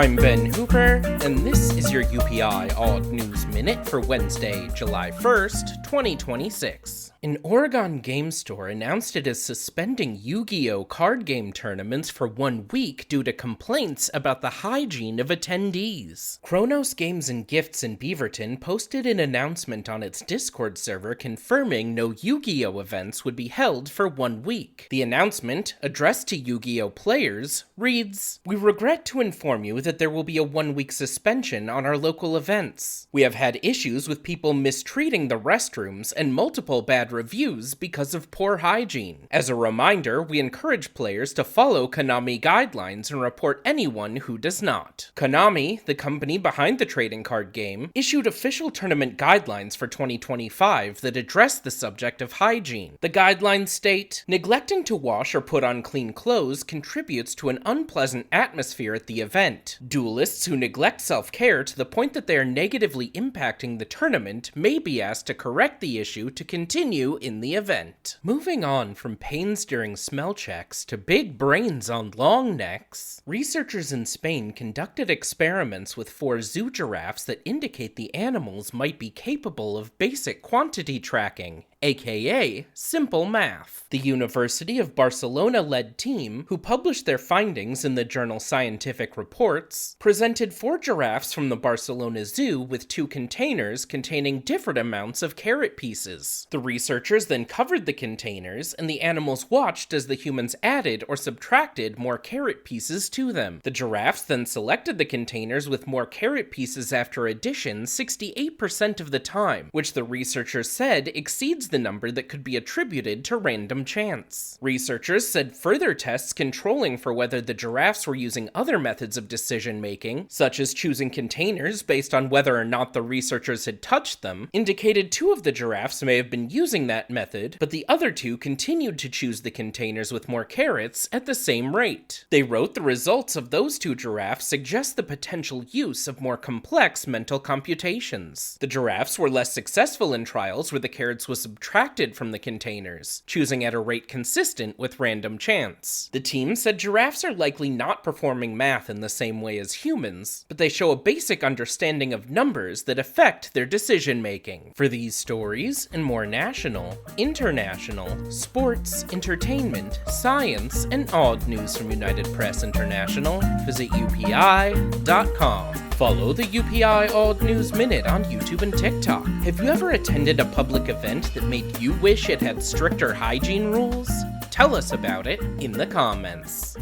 I'm Ben Hooper, and this is your UPI Odd News Minute for Wednesday, July 1st, 2026. An Oregon game store announced it is suspending Yu-Gi-Oh! Card game tournaments for 1 week due to complaints about the hygiene of attendees. Kronos Games and Gifts in Beaverton posted an announcement on its Discord server confirming no Yu-Gi-Oh! Events would be held for 1 week. The announcement, addressed to Yu-Gi-Oh! Players, reads, "We regret to inform you that there will be a 1-week suspension on our local events. We have had issues with people mistreating the restrooms and multiple bad reviews because of poor hygiene. As a reminder, we encourage players to follow Konami guidelines and report anyone who does not." Konami, the company behind the trading card game, issued official tournament guidelines for 2025 that address the subject of hygiene. The guidelines state, "Neglecting to wash or put on clean clothes contributes to an unpleasant atmosphere at the event. Duelists who neglect self-care to the point that they are negatively impacting the tournament may be asked to correct the issue to continue in the event." Moving on from pains during smell checks to big brains on long necks, researchers in Spain conducted experiments with 4 zoo giraffes that indicate the animals might be capable of basic quantity tracking, aka simple math. The University of Barcelona-led team, who published their findings in the journal Scientific Reports, presented 4 giraffes from the Barcelona Zoo with 2 containers containing different amounts of carrot pieces. The researchers then covered the containers, and the animals watched as the humans added or subtracted more carrot pieces to them. The giraffes then selected the containers with more carrot pieces after addition 68% of the time, which the researchers said exceeds the number that could be attributed to random chance. Researchers said further tests controlling for whether the giraffes were using other methods of decision-making, such as choosing containers based on whether or not the researchers had touched them, indicated 2 of the giraffes may have been using that method, but the other 2 continued to choose the containers with more carrots at the same rate. They wrote the results of those 2 giraffes suggest the potential use of more complex mental computations. The giraffes were less successful in trials where the carrots was subtracted from the containers, choosing at a rate consistent with random chance. The team said giraffes are likely not performing math in the same way as humans, but they show a basic understanding of numbers that affect their decision-making. For these stories and more national, international, sports, entertainment, science, and odd news from United Press International, visit UPI.com. Follow the UPI Odd News Minute on YouTube and TikTok. Have you ever attended a public event that made you wish it had stricter hygiene rules? Tell us about it in the comments.